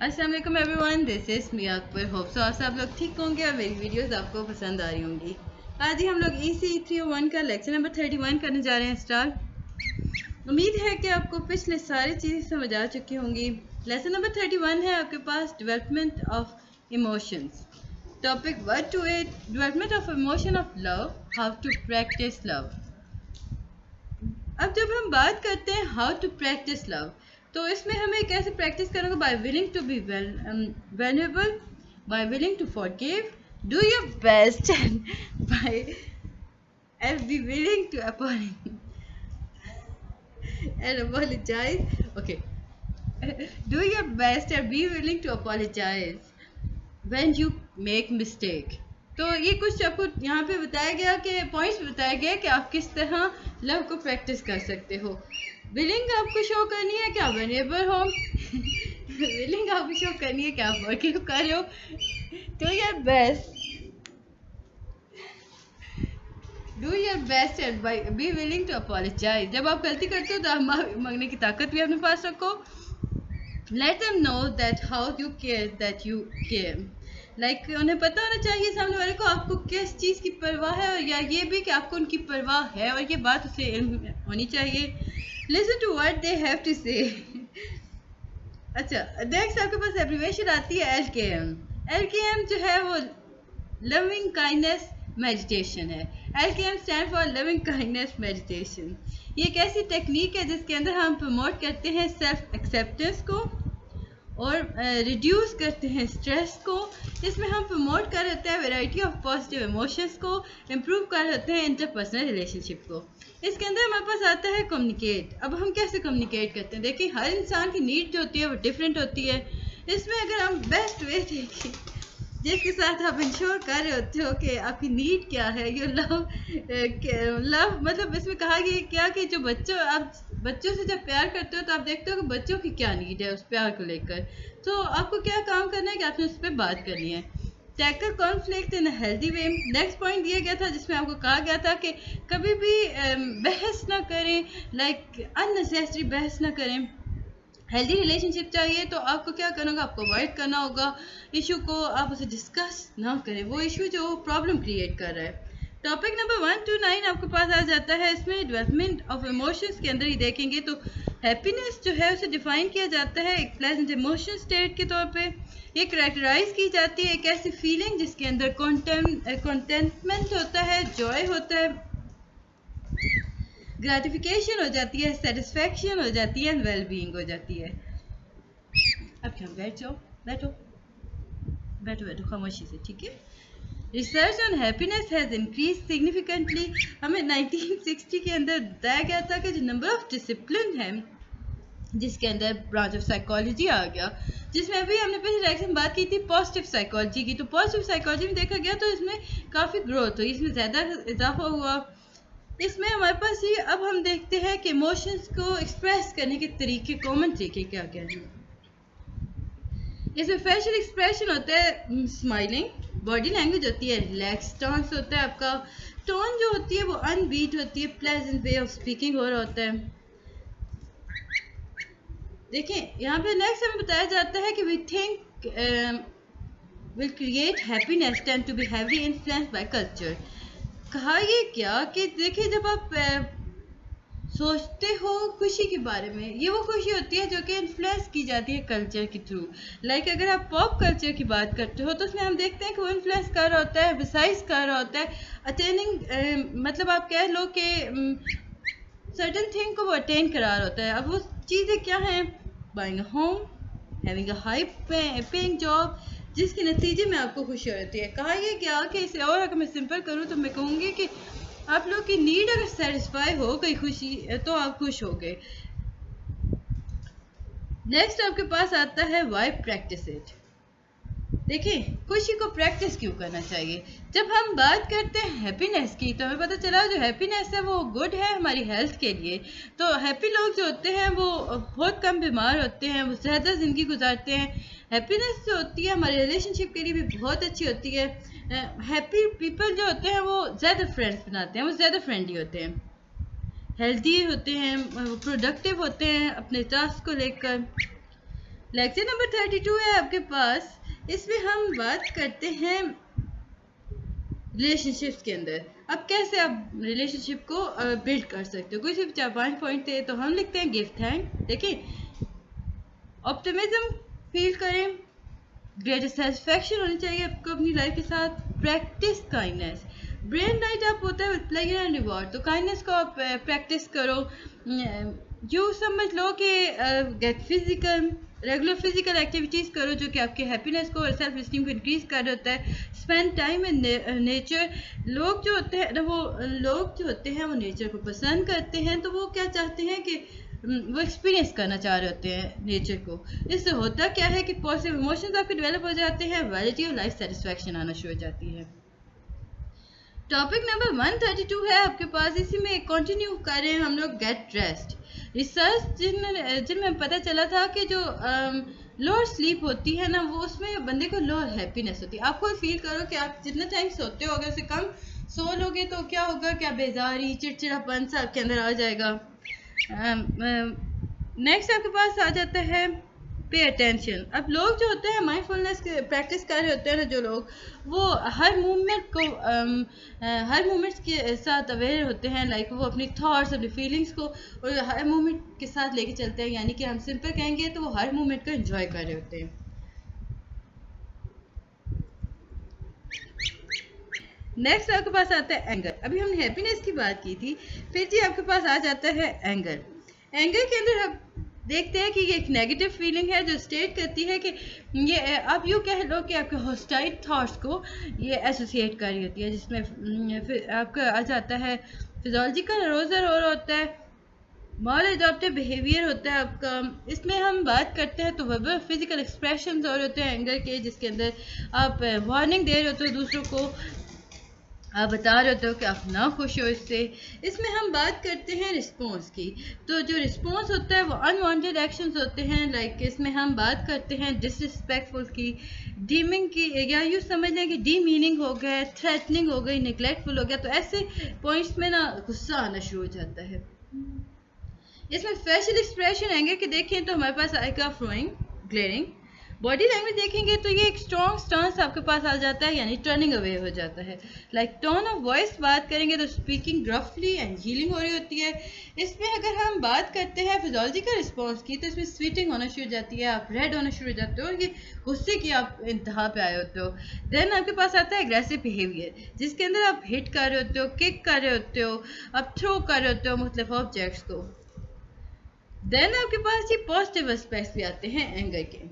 अस्सलाम वालेकुम everyone, this is me Akbar. Hope so आप लोग ठीक होंगे और मेरी वीडियोस आपको पसंद आ रही होंगी। आज ही हम लोग EC 301 का लेक्चर नंबर 31 करने जा रहे हैं स्टार्ट। उम्मीद है कि आपको पिछले सारी चीज़ें समझ आ चुकी होंगी। लेसन नंबर 31 है आपके पास development of emotions. Topic 1 to 8 development of emotion of love, how to practise love. अब जब हम बात करते हैं हाउ टू प्रैक्टिस लव, तो इसमें हमें कैसे प्रैक्टिस करेंगे? By willing to be valuable, by willing to forgive, do your best by and be willing to apologize. Okay. Do your best and be willing to apologize when you make mistake. तो ये कुछ आपको यहाँ पे बताया गया कि points बताया गया कि आप किस तरह लव को प्रैक्टिस कर सकते हो। विलिंग आपको शो करनी है कि आप वेनेबल हो विलिंग आपको शो करनी है कि आप वर्किंग कर रहे हो। Do your best, do your best and be willing to apologise. जब आप गलती करते हो तो आप माफी मांगने की ताकत भी अपने पास रखो। Let them know that how you care, that you care. Like उन्हें पता होना चाहिए सामने वाले को आपको किस चीज़ की परवाह है, और या ये भी कि आपको उनकी परवाह है और ये बात उसे इल्म होनी चाहिए। Listen to what they have to say. अच्छा, नेक्स्ट आपके पास एब्रीवेशन आती है LKM। LKM जो है वो लविंग काइंडनेस मेडिटेशन है। LKM stand for loving kindness meditation. ये एक ऐसी टेक्निक है जिसके अंदर हम प्रमोट करते हैं सेल्फ एक्सेप्टेंस को और रिड्यूस करते हैं स्ट्रेस को। इसमें हम प्रमोट कर रहे हैं वैरायटी ऑफ पॉजिटिव इमोशंस को, इम्प्रूव कर रहे हैं इंटरपर्सनल रिलेशनशिप को। इसके अंदर हमारे पास आता है कम्युनिकेट। अब हम कैसे कम्युनिकेट करते हैं? देखिए, हर इंसान की नीड जो होती है वो डिफरेंट होती है। इसमें अगर हम बेस्ट वे देखें जिसके साथ आप इंश्योर कर रहे होते हो कि आपकी नीड क्या है, योर लव मतलब इसमें कहा गया क्या कि जो बच्चों से जब प्यार करते हो तो आप देखते हो कि बच्चों की क्या नीड है उस प्यार को लेकर। तो आपको क्या काम करना है कि आपने उस पर बात करनी है। Tackle conflict in a healthy way. Next point दिया गया था जिसमें आपको कहा गया था कि कभी भी बहस ना करें, लाइक अननेसेसरी बहस ना करें। हेल्दी रिलेशनशिप चाहिए तो आपको क्या करना होगा? आपको अवॉइड करना होगा इशू को, आप उसे डिस्कस ना करें, वो इशू जो प्रॉब्लम क्रिएट कर रहा है। टॉपिक नंबर 1 to 9 आपके पास आ जाता है। इसमें डेवलपमेंट ऑफ इमोशंस के अंदर ही देखेंगे तो हैप्पीनेस जो है उसे डिफाइन किया जाता है एक प्लेजेंट इमोशन स्टेट के तौर पे। ये करेक्टराइज की जाती है एक ऐसी फीलिंग जिसके अंदर कंटेंटमेंट होता है, जॉय होता है, ग्रेटिफिकेशन हो जाती है, सेटिस्फैक्शन हो जाती है, वेल बीइंग हो जाती है। अब क्या, बैठ जाओ, बैठो बैठो बैठो खामोशी से, ठीक है। Research on happiness has increase significantly. हमें 1960 के अंदर बताया गया था कि जो नंबर ऑफ डिसिप्लिन है जिसके अंदर ब्रांच ऑफ साइकोलॉजी आ गया, जिसमें अभी हमने पिछले लेक्चर में बात की थी पॉजिटिव साइकोलॉजी की। तो पॉजिटिव साइकोलॉजी में देखा गया तो इसमें काफ़ी ग्रोथ हुई, इसमें ज़्यादा इजाफा हुआ। इसमें हमारे पास ये, अब हम देखते हैं कि इमोशंस को एक्सप्रेस करने के तरीके, कॉमन तरीके क्या क्या हैं। इसमें फेशियल एक्सप्रेशन होता है स्माइलिंग, बॉडी लैंग्वेज होती है रिलैक्स, डांस होता है आपका, टोन जो होती है वो अनबीट होती है, प्लेजेंट वे ऑफ स्पीकिंग हो रहा होता है। देखें, यहाँ पे नेक्स्ट हमें बताया जाता है कि we think will create happiness tend to be heavy influenced by culture. कहा ये क्या कि देखिए, जब आप सोचते हो खुशी के बारे में, ये वो खुशी होती है जो कि इन्फ्लुएंस की जाती है कल्चर के थ्रू। लाइक अगर आप पॉप कल्चर की बात करते हो तो उसमें हम देखते हैं कि वो इन्फ्लुएंस कर रहा होता है, एम्फसाइज कर रहा होता है अटेनिंग, मतलब आप कह लो कि सर्टन थिंग को वो अटेन करा रहा होता है। अब वो चीज़ें क्या हैं? Buying a home, having a high paying job, जिसके नतीजे में आपको खुशी होती है। कहा यह क्या कि इसे और अगर मैं सिंपल करूँ तो मैं कहूँगी कि आप लोग की नीड अगर सेटिस्फाई हो गई खुशी तो आप खुश हो गए। नेक्स्ट आपके पास आता है वाई प्रैक्टिस इट। देखिए, खुशी को प्रैक्टिस क्यों करना चाहिए? जब हम बात करते हैं हैप्पीनेस की तो हमें पता चला जो हैप्पीनेस है वो गुड है हमारी हेल्थ के लिए। तो हैप्पी लोग जो होते हैं वो बहुत कम बीमार होते हैं, वो ज़्यादा ज़िंदगी गुजारते हैं। हैप्पीनेस जो होती है हमारे रिलेशनशिप के लिए भी बहुत अच्छी होती है। हैप्पी पीपल जो होते हैं वो ज़्यादा फ्रेंड्स बनाते हैं, वो ज़्यादा फ्रेंडली होते हैं, हेल्दी होते हैं, प्रोडक्टिव होते हैं अपने टास्क को लेकर। लेक्चर नंबर 32 है आपके पास। इसमें हम बात करते हैं रिलेशनशिप्स के अंदर। अब कैसे आप रिलेशनशिप को बिल्ड कर सकते हो। कोई सिर्फ 4-5 पॉइंट थे तो हम लिखते हैं गिव थैंक। देखिए, ऑप्टिमिज्म फील करें, ग्रेटर सेटिस्फैक्शन होनी चाहिए आपको अपनी लाइफ के साथ, practice kindness. Brain light up होता है विद प्लेजर एंड रिवॉर्ड, तो काइंडनेस को आप प्रैक्टिस करो। जो समझ लो कि gate physical, regular physical activities करो जो कि आपके हैप्पीनेस को और सेल्फ स्टीम को इंक्रीज़ कर होता है। Spend time in nature. लोग जो होते हैं ना, लोग जो होते हैं वो नेचर को पसंद करते हैं, तो वो क्या चाहते हैं कि वो एक्सपीरियंस करना चाह रहे होते हैं नेचर को। इससे होता क्या है कि पॉजिटिव इमोशंस आपके डेवलप हो जाते हैं, क्वालिटी ऑफ लाइफ सेटिस्फैक्शन आना शुरू हो जाती है। टॉपिक नंबर 132 है आपके पास। इसी में कंटिन्यू करें हम लोग गेट रेस्ट। रिसर्च जिनमें पता चला था कि जो लोअर स्लीप होती है ना, वो उसमें बंदे को लोअर हैप्पीनेस होती है। आप खुद फील करो कि आप जितना टाइम सोते हो, अगर उससे कम सो लोगे तो क्या होगा, क्या बेजारी चिड़चिड़ापन सा आपके अंदर आ जाएगा। नेक्स्ट आपके पास आ जाता है पे अटेंशन। अब लोग जो होते हैं माइंडफुलनेस प्रैक्टिस कर रहे होते हैं ना, जो लोग वो हर मूवमेंट को हर मूवमेंट्स के साथ अवेयर होते हैं। लाइक वो अपनी थॉट्स, अपनी फीलिंग्स को और हर मूवमेंट के साथ लेके चलते हैं। यानी कि हम सिंपल कहेंगे तो वो हर मूवमेंट को एंजॉय कर रहे होते हैं। नेक्स्ट आपके पास आता है एंगर। अभी हमने हैप्पीनेस की बात की थी, फिर जी आपके पास आ जाता है एंगर। एंगर के अंदर हम देखते हैं कि ये एक नेगेटिव फीलिंग है जो स्टेट करती है कि ये आप यूँ कह लो कि आपके हॉस्टाइल थॉट्स को ये एसोसिएट कर रही होती है, जिसमें फिर आपका आ जाता है फिजियोलॉजिकल अरोजल और होता है, मॉल एडॉप्टिव बिहेवियर होता है आपका। इसमें हम बात करते हैं तो वह फिजिकल एक्सप्रेशन और होते हैं एंगर के, जिसके अंदर आप वार्निंग दे रहे होते हो दूसरों को, आप बता रहे होते हो कि आप ना खुश हो इससे। इसमें हम बात करते हैं रिस्पॉन्स की। तो जो रिस्पॉन्स होता है वो अनवांटेड एक्शंस होते हैं। लाइक इसमें हम बात करते हैं डिसरिस्पेक्टफुल की, डीमिंग की, या यूँ समझ लें कि डी मीनिंग हो गया, थ्रेटनिंग हो गई, निगलेक्टफुल हो गया। तो ऐसे पॉइंट्स में ना गुस्सा आना शुरू हो जाता है। इसमें फेशियल एक्सप्रेशन एंगर के देखें तो हमारे पास आएगा फ्रोइंग, ग्लेयरिंग। बॉडी लैंग्वेज देखेंगे तो ये एक स्ट्रॉन्ग स्टांस आपके पास आ जाता है, यानी टर्निंग अवे हो जाता है। लाइक टोन ऑफ वॉइस बात करेंगे तो स्पीकिंग रफली एंड हीलिंग हो रही होती है। इसमें अगर हम बात करते हैं फिजियोलॉजिकल रिस्पॉन्स की, तो इसमें स्वीटिंग होना शुरू हो जाती है, आप रेड होना शुरू हो जाते हो और ये गुस्से की आप इंतहा पे आए होते हो। देन आपके पास आता है एग्रेसिव बिहेवियर, जिसके अंदर आप हिट कर रहे होते हो, किक कर रहे होते हो, आप थ्रो कर रहे होते हो मुख्तलिफ ऑब्जेक्ट्स को। देन आपके पास ये पॉजिटिव एस्पेक्ट्स भी आते हैं एंगर के।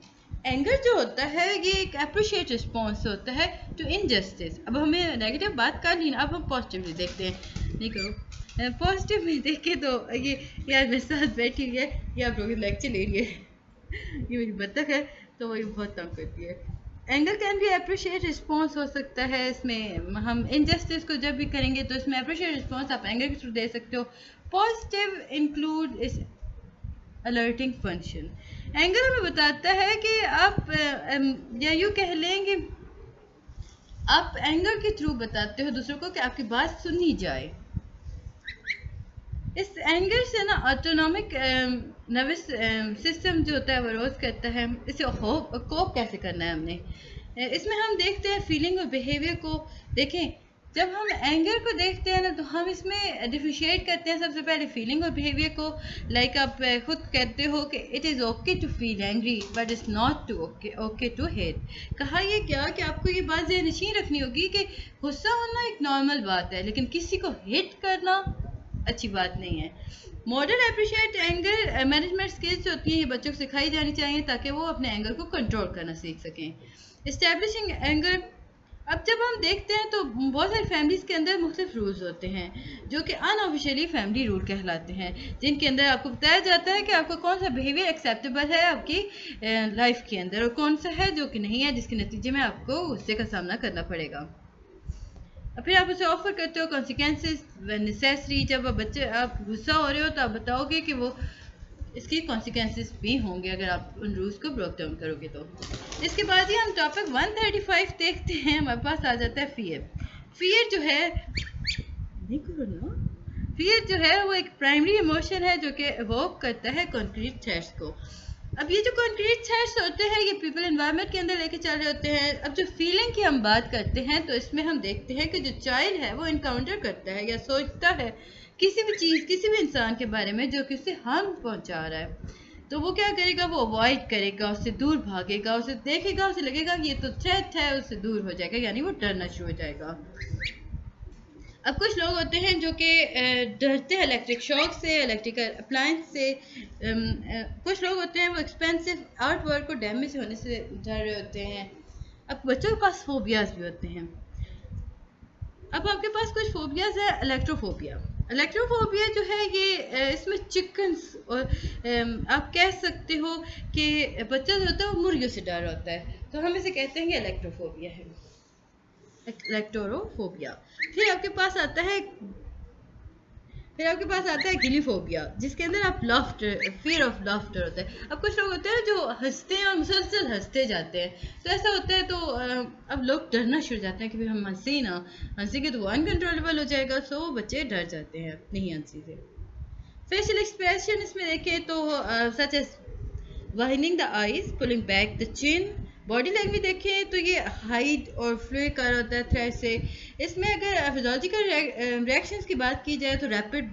एंगर जो होता है ये एक अप्रिशिएट रिस्पॉन्स होता है टू इनजस्टिस। अब हमें नेगेटिव बात कर ली ना, अब हम पॉजिटिवली देखते हैं। नहीं करो पॉजिटिव में देखें तो ये यार मेरे साथ बैठी हुई है, ये आप लोग लेक्चर ले रही है, ये मेरी बतख है तो वो बहुत तंग करती है। एंगर कैन भी अप्रिशिएट रिस्पॉन्स हो सकता है। इसमें हम इनजस्टिस को जब भी करेंगे तो इसमें अप्रिशिएट रिस्पॉन्स आप एंगर के थ्रू दे सकते हो। पॉजिटिव इंक्लूड इस अलर्टिंग फंक्शन। एंगर हमें बताता है कि आप या यूँ कह लेंगे आप एंगर के थ्रू बताते हो दूसरों को कि आपकी बात सुनी जाए। इस एंगर से ना ऑटोनॉमिक नर्वस सिस्टम जो होता है वो रोज करता है। इसे कोप कैसे करना है हमने, इसमें हम देखते हैं फीलिंग और बिहेवियर को। देखें, जब हम एंगर को देखते हैं ना तो हम इसमें डिफरेंशिएट करते हैं सबसे पहले फीलिंग और बिहेवियर को। लाइक आप खुद कहते हो कि it is okay to feel angry but it's not too okay to hate. कहा ये क्या कि आपको ये बात ज़हन रखनी होगी कि गुस्सा होना एक नॉर्मल बात है, लेकिन किसी को हेट करना अच्छी बात नहीं है। Modern appreciate anger management skills जो होती हैं ये बच्चों को सिखाई जानी चाहिए ताकि वो अपने एंगर को कंट्रोल करना सीख सकें। इस्टेब्लिशिंग एंगर, अब जब हम देखते हैं तो बहुत सारी फैमिलीज़ के अंदर मुख्तलिफ रूल्स होते हैं जो कि अनऑफिशियली फैमिली रूल कहलाते हैं, जिनके अंदर आपको बताया जाता है कि आपका कौन सा बिहेवियर एक्सेप्टेबल है आपकी लाइफ के अंदर और कौन सा है जो कि नहीं है, जिसके नतीजे में आपको गुस्से का सामना करना पड़ेगा। फिर आप उसे ऑफर करते हो कॉन्सिक्वेंसेस व्हेन नेसेसरी। जब आप गुस्सा हो रहे हो तो आप बताओगे कि वो इसके कॉन्सिक्वेंसेस भी होंगे अगर आप उन रूल्स को ब्रेक डाउन करोगे तो। इसके बाद ही हम टॉपिक 135 देखते हैं। हमारे पास आ जाता है फियर। फियर जो है नहीं करो ना, फियर जो है वो एक प्राइमरी इमोशन है जो कि एवोक करता है कॉन्क्रीट थ्रेट्स को। अब ये जो कॉन्क्रीट थ्रेड्स होते हैं ये पीपल एनवायरनमेंट के अंदर लेके चल रहे होते हैं। अब जो फीलिंग की हम बात करते हैं तो इसमें हम देखते हैं कि जो चाइल्ड है वो इनकाउंटर करता है या सोचता है किसी भी चीज़ किसी भी इंसान के बारे में जो कि उसे हार्म पहुंचा रहा है, तो वो क्या करेगा, वो अवॉइड करेगा, उससे दूर भागेगा, उसे देखेगा, उसे लगेगा कि ये तो थ्रेट है, उससे दूर हो जाएगा, यानी वो डरना शुरू हो जाएगा। अब कुछ लोग होते हैं जो कि डरते हैं इलेक्ट्रिक शॉक से, इलेक्ट्रिकल अप्लायंस से। कुछ लोग होते हैं वो एक्सपेंसिव आर्ट वर्क को डैमेज होने से डर रहे होते हैं। अब बच्चों के पास फोबियाज भी होते हैं। अब आपके पास कुछ फोबियाज है। इलेक्ट्रोफोबिया, इलेक्ट्रोफोबिया जो है ये इसमें चिकन्स और आप कह सकते हो कि बच्चा जो होता है वो मुर्गियों से डर होता है, तो हम इसे कहते हैं कि इलेक्ट्रोफोबिया है, इलेक्ट्रोफोबिया। फिर आपके पास आता है गिलीफोबिया, जिसके अंदर आप लाफ्टर, फियर ऑफ लाफ्टर होता है। अब कुछ लोग होते हैं जो हंसते हैं और मुसलसल हंसते जाते हैं, तो ऐसा होता है तो अब लोग डरना शुरू जाते हैं कि भाई हम हंसे ना, हंसेंगे तो वो अनकंट्रोलेबल हो जाएगा, सो बच्चे डर जाते हैं नहीं हंसी से। फेशियल एक्सप्रेशन इसमें देखें तो such as widening the eyes, pulling back the chin. Body language देखें तो ये हाइड और फ्लूइड कर होता है थ्रेड से। इसमें अगर फिजियोलॉजिकल रिएक्शंस की बात की जाए तो रैपिड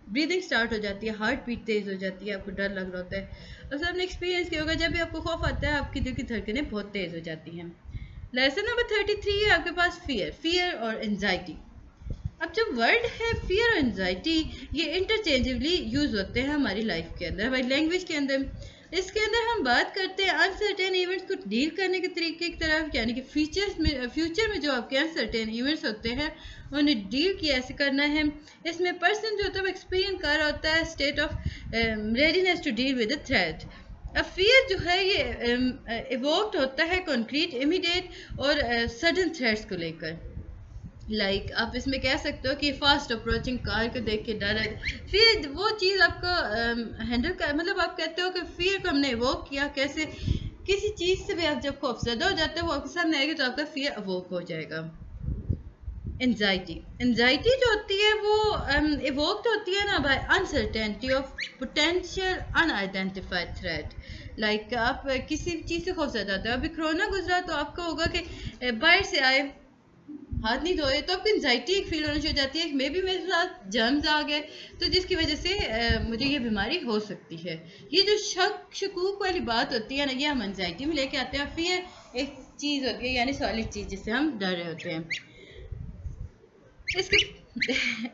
ब्रीदिंग स्टार्ट हो जाती है, हार्ट बीट तेज हो जाती है, आपको डर लग रहा होता है। और सबने एक्सपीरियंस किया होगा, जब भी आपको खौफ आता है आपकी दिल की धड़कनें बहुत तेज हो जाती हैं। लेसन नंबर 33 है आपके पास फियर और एंजाइटी। अब जो वर्ड है फियर और एंजाइटी ये इंटरचेंजेबली यूज होते हैं हमारी लाइफ के अंदर, हमारी लैंग्वेज के अंदर। इसके अंदर हम बात करते हैं अनसर्टेन इवेंट्स को डील करने के तरीके की तरफ, यानी कि फ्यूचर में जो आपके अनसर्टेन इवेंट्स होते हैं उन्हें डील कैसे करना है। इसमें पर्सन जो होता है वो एक्सपीरियंस कर रहा होता है state of readiness to deal with the threat. अब फियर जो है ये इवोक्ड होता है कॉन्क्रीट इमीडिएट और सडन थ्रेट्स को लेकर। आप इसमें कह सकते हो कि फास्ट अप्रोचिंग कार को देख के डर है। फिर वो चीज़ आपको हैंडल कर, मतलब आप कहते हो कि फियर को हमने अवोक किया कैसे, किसी चीज़ से भी आप जब खौफजदा हो जाते हो वो आपके सामने आएगी तो आपका फियर अवोक हो जाएगा। एंजाइटी जो होती है वो इवोक्ड होती है ना by uncertainty of potential unidentified threat. आप किसी चीज़ से खौफजदा होते हो। अभी कोरोना गुजरा तो आपको होगा कि बाहर से आए, हाथ नहीं धोए, तो आपको एंजाइटी एक फील होनी शुरू हो जाती है, मे बी मेरे साथ जर्म्स आ गए तो जिसकी वजह से मुझे ये बीमारी हो सकती है। ये जो शक शकूक वाली बात होती है ना, ये हम एंजाइटी में लेके आते हैं। फिर एक चीज़ होती है यानी सॉलिड चीज़ जिससे हम डर रहे होते हैं।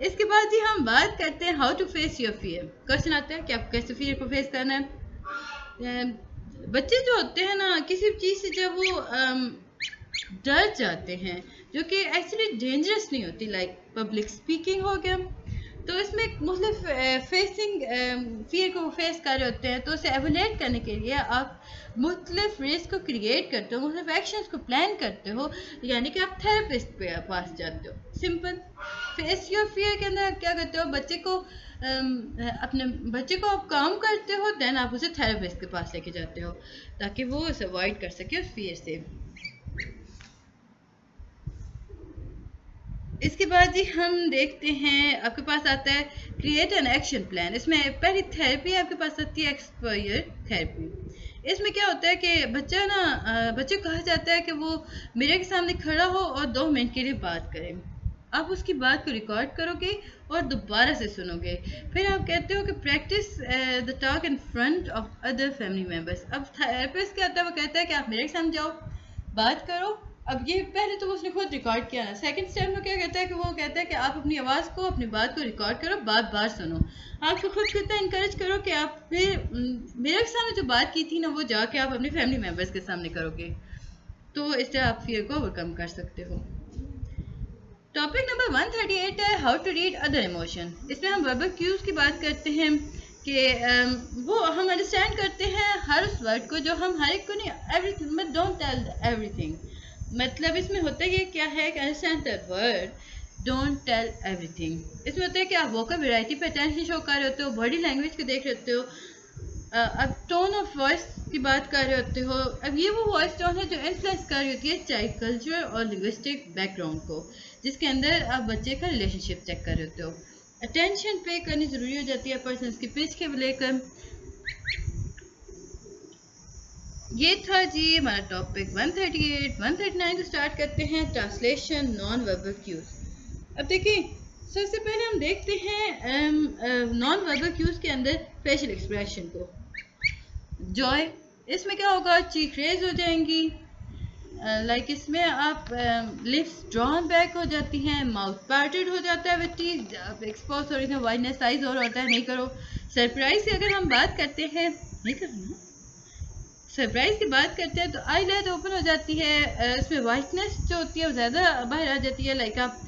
इसके बाद ही हम बात करते हैं how to face your fear. Question आता है कि आप कैसे फियर को फेस करना है। बच्चे जो होते हैं ना किसी चीज़ से जब वो डर जाते हैं जो कि एक्चुअली डेंजरस नहीं होती, लाइक पब्लिक स्पीकिंग हो गया, तो इसमें मुख्तलिफ फेसिंग फियर को फेस कर रहे होते हैं, तो उसे एवोलेट करने के लिए आप मुख्तलिफ रिस्क को क्रिएट करते हो, मुख्तलिफ एक्शंस को प्लान करते हो, यानी कि आप थेरेपिस्ट पे पास जाते हो। सिंपल फेस योर फियर के अंदर आप क्या करते हो, अपने बच्चे को आप काम करते हो, देन आप उसे थेरेपिस्ट के पास लेके जाते हो ताकि वो उसे अवॉइड कर सके उस फियर से। इसके बाद जी हम देखते हैं आपके पास आता है क्रिएट एन एक्शन प्लान। इसमें पहली थेरेपी आपके पास आती है एक्सपायर थेरेपी। इसमें क्या होता है कि बच्चे को कहा जाता है कि वो मिरर के सामने खड़ा हो और 2 मिनट के लिए बात करें। आप उसकी बात को रिकॉर्ड करोगे और दोबारा से सुनोगे। फिर आप कहते हो कि practice the talk in front of other family members. अब थेरेपिस्ट क्या होता है, वो कहता है कि आप मिरर के सामने जाओ, बात करो। अब ये पहले तो उसने खुद रिकॉर्ड किया ना, सेकंड स्टेप में क्या कहता है कि वो कहता है कि आप अपनी आवाज़ को, अपनी बात को रिकॉर्ड करो, बार बार सुनो। आपको खुद कितना इनकरेज करो कि आप फिर मेरे सामने जो बात की थी ना वो जाके आप अपने फैमिली मेम्बर्स के सामने करोगे, तो इस तरह आप फियर को ओवरकम कर सकते हो। टॉपिक नंबर 138 है how to read other emotion. इसमें हम वर्बल क्यूज की बात करते हैं कि वो हम अंडरस्टैंड करते हैं हर उस वर्ड को जो हम हर एक को नहीं, everything but don't tell everything. मतलब इसमें होता है कि क्या है कि understand the word, don't tell everything. इसमें होता है कि आप वोकल वैरायटी पे अटेंशन शो कर रहे होते हो, बॉडी लैंग्वेज को देख रहे होते हो, अब टोन ऑफ वॉइस की बात कर रहे होते हो। अब ये वो वॉइस टोन है जो इन्फ्लुएंस कर रही होती है चाइल्ड कल्चर और लिंग्विस्टिक बैकग्राउंड को, जिसके अंदर आप बच्चे का रिलेशनशिप चेक कर रहे होते हो। अटेंशन पे करनी ज़रूरी हो जाती है पर्सन की पिच के लेकर। ये था जी हमारा टॉपिक 138। 139 से स्टार्ट करते हैं ट्रांसलेशन नॉन वर्बल क्यूज। अब देखिए, सबसे पहले हम देखते हैं नॉन वर्बल क्यूज के अंदर फेशियल एक्सप्रेशन को। जॉय, इसमें क्या होगा, चीक रेज हो जाएंगी, लाइक इसमें आप लिप्स ड्रॉन बैक हो जाती हैं, माउथ पार्टेड हो जाता है, विद टीथ एक्सपोज हो रही है, वाइटनेस साइज और होता है, नहीं करो। सरप्राइज की अगर हम बात करते हैं, नहीं करना, सरप्राइज की बात करते हैं तो आई लाइट ओपन हो जाती है, इसमें वाइटनेस जो होती है वो ज़्यादा बाहर आ जाती है, लाइक आप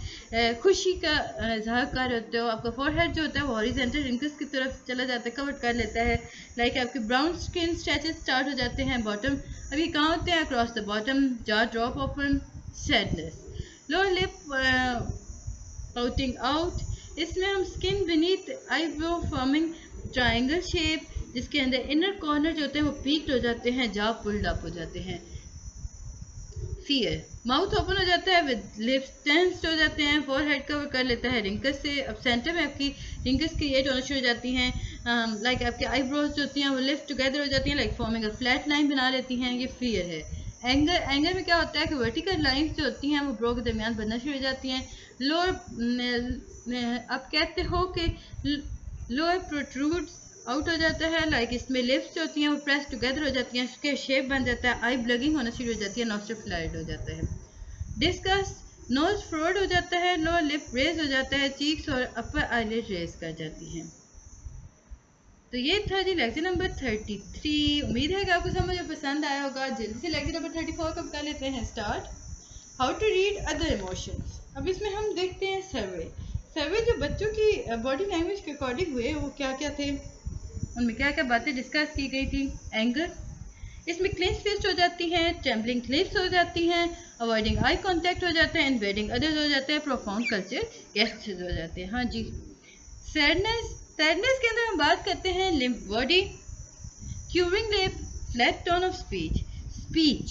खुशी का इजहार कर रहे होते हो, आपका फोरहेड जो होता है वो हॉरिजॉन्टल रिंकल्स की तरफ चला जाता है, कवर कर लेता है, लाइक आपके ब्राउन स्किन स्ट्रेचेस स्टार्ट हो जाते हैं। बॉटम अभी कहाँ होते हैं, across the bottom, jaw drop open, sadness, lower lip pouting out, इसमें हम skin beneath eyebrow forming triangle shape, जिसके अंदर इनर कॉर्नर जो होते हैं वो पीक्ड हो जाते हैं, जॉ पुल्ड अप हो जाते हैं। फियर, माउथ ओपन हो जाता है, विद लिप्स टेंस्ड हो जाते हैं, फोरहेड कवर कर लेता है रिंकल्स से, अब सेंटर में आपकी रिंकल्स क्रिएट होना शुरू हो जाती हैं, लाइक आपके आईब्रोज जो होती हैं वो लिफ्ट टुगेदर हो जाती हैं, like forming a flat line बना लेती हैं, ये फियर है। एंगर, एंगर में क्या होता है कि वर्टिकल लाइंस जो होती हैं वो ब्रो के दरमियान बनना शुरू हो जाती हैं। लोअर, आप कहते हो कि लोअर प्रोट्रूड्स आउट हो जाता है, लाइक इसमें लिप्स जो होती हैं वो प्रेस टुगेदर हो जाती हैं, उसके शेप बन जाता है, आई ब्लगिंग होना शुरू हो जाती है, नोस्ट्रिल फ्लैट हो जाता है। डिस्कस, नोज फ्रोड हो जाता है, लोअर लिप रेज हो जाता है, चीक्स और अपर आईलिड रेज कर जाती हैं। तो ये था जी लेक्चर नंबर 33। उम्मीद है कि आपको समझ में पसंद आया होगा। जल्दी से लेक्चर नंबर 34 को कर लेते हैं start. How to read other emotions. अब इसमें हम देखते हैं सर्वे। सर्वे जो बच्चों की बॉडी लैंग्वेज के अकॉर्डिंग हुए वो क्या क्या थे, उनमें क्या क्या बातें डिस्कस की गई थी। एंगर, इसमें क्लिंच फिस्ट हो जाती हैं, ट्रेम्बलिंग लिप्स हो जाती हैं, अवॉइडिंग आई कांटेक्ट हो जाता है, इन्वेडिंग अदर्स हो जाते हैं, प्रोफाउंड कल्चर गेस्चर्स हो जाते हैं। हाँ जी। सैडनेस, सैडनेस के अंदर हम बात करते हैं limp body, curing lip, flat tone of speech. Speech,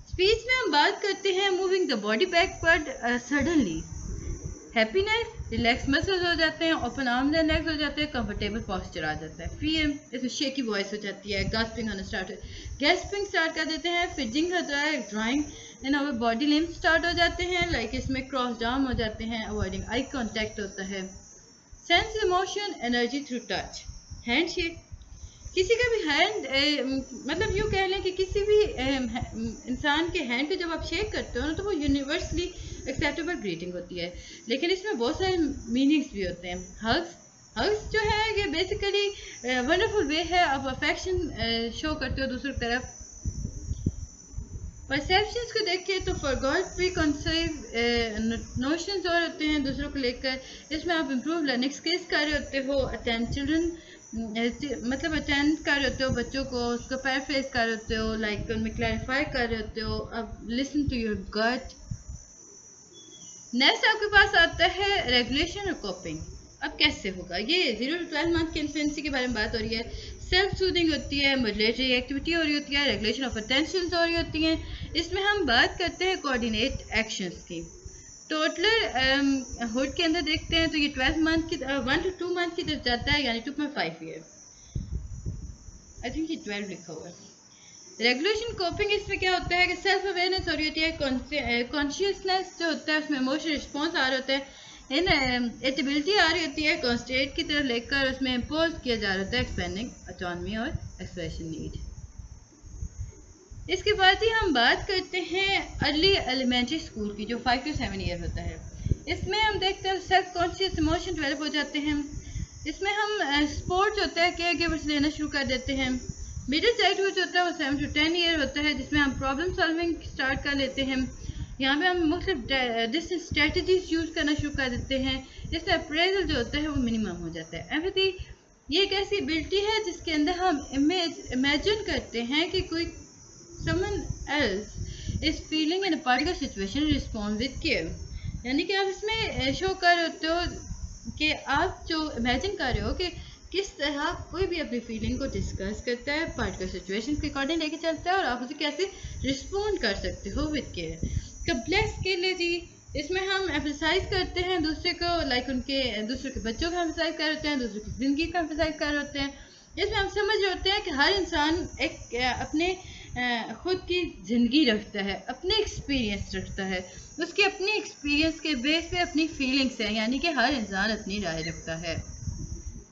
speech में हम बात करते हैं moving the body backward suddenly. Happiness, relax muscles हो जाते हैं, ओपन आर्म्स एंड लेग्स हो जाते हैं, कंफर्टेबल पोस्चर आ जाता है। फियर, इसमें शेकी वॉइस हो जाती है, गास्पिंग होना स्टार्ट हो, गैस्पिंग स्टार्ट कर देते हैं, फिजिंग होता है, drawing and our body limb start हो जाते हैं, लाइक इसमें क्रॉस आर्म हो जाते हैं, अवॉइडिंग आई कांटेक्ट होता है। Sense emotion energy through touch. Handshake, किसी का भी हैंड मतलब यूँ कह लें कि किसी भी इंसान के हैंड को जब आप शेक करते हो ना तो वो यूनिवर्सली एक्सेप्टेबल ग्रीटिंग होती है, लेकिन इसमें बहुत सारे मीनिंग्स भी होते हैं। हग्स, हग्स जो है ये बेसिकली वंडरफुल वे है, आप अफेक्शन शो करते हो दूसरी तरफ। परसेप्शंस को देखिए तो फॉरगॉट प्री कंसीव नोशंस और होते हैं दूसरों को लेकर, इसमें आप इम्प्रूव लर्निंग स्किल्स कर रहे होते हो, अटेंड चिल्ड्रन मतलब अटेंड कर रहे होते हो बच्चों को, उसको पैराफ्रेज कर रहे होते हो, लाइक उनमें क्लैरिफाई कर रहे होते हो, अब listen to your gut. Next आपके पास आता है रेगुलेशन और कोपिंग। अब कैसे होगा ये, 0 to 12 मंथ की इन्फेंसी के बारे में बात हो रही है, सेल्फ सूदिंग होती है, मॉड्यूलेटरी एक्टिविटी हो रही होती है, रेगुलेशन ऑफ अटेंशन हो रही होती हैं, इसमें हम बात करते हैं कोऑर्डिनेट एक्शंस की। टोटलर हुड के अंदर देखते हैं तो ये 12 मंथ की 1 to 2 मंथ की तरफ जाता है, यानी 2.5 ईयर, आई थिंक ये 12 लिखा हुआ है। रेगुलेशन कोपिंग, इसमें क्या होता है कि सेल्फ अवेयरनेस हो रही होती है, कॉन्शियसनेस जो होता है उसमें इमोशनल रिस्पॉन्स आ रहा होता है, इन एबिलिटी आ रही होती है कॉन्स्टेंट की तरफ लेकर, उसमें इम्पोज किया जा रहा होता है एक्सपेंडिंग ऑटोनॉमी और एक्सप्रेशन नीड। इसके बाद ही हम बात करते हैं अर्ली एलिमेंट्री स्कूल की, जो 5 to 7 ईयर होता है। इसमें हम देखते हैं सेल्फ कॉन्शियस इमोशन डेवलप हो जाते हैं, इसमें हम स्पोर्ट्स होता है केयर गिवर्स लेना शुरू कर देते हैं। मिडिल चाइल्डहुड जो होता है वो 7 to 10 ईयर होता है, जिसमें हम प्रॉब्लम सॉल्विंग स्टार्ट कर लेते हैं, यहाँ पे हम मुख्तलिफ डिफरेंट स्ट्रेटजीज यूज़ करना शुरू कर देते हैं, इसमें अप्रेजल जो होता है वो मिनिमम हो जाता है। एम्पैथी, ये एक ऐसी एबिलिटी है जिसके अंदर हम इमेजिन करते हैं कि कोई someone else is feeling in a particular situation, respond with care, यानी कि आप इसमें शो कर रहे होते हो कि आप जो इमेजिन कर रहे हो कि किस तरह कोई भी अपनी फीलिंग को डिस्कस करता है, पर्टिकुलर सिचुएशन के अकॉर्डिंग लेके चलता है और आप उसे कैसे रिस्पॉन्ड कर सकते हो विद केयर। कम्प्लेक्स स्किल है जी, इसमें हम एम्फसाइज करते हैं दूसरे को, लाइक उनके दूसरे के बच्चों का एम्फसाइज कर होते हैं, दूसरे की ज़िंदगी का एम्फसाइज कर होते हैं, इसमें हम समझ रहे होते हैं कि हर इंसान एक अपने खुद की ज़िंदगी रखता है, अपने एक्सपीरियंस रखता है, उसके अपने एक्सपीरियंस के बेस पे अपनी फीलिंग्स हैं, यानी कि हर इंसान अपनी राय रखता है।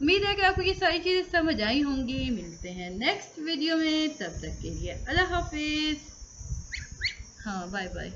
उम्मीद है कि आपको ये सारी चीज़ें समझ आई होंगी। मिलते हैं नेक्स्ट वीडियो में, तब तक के लिए अल्लाह हाफिज़। हाँ, बाय बाय।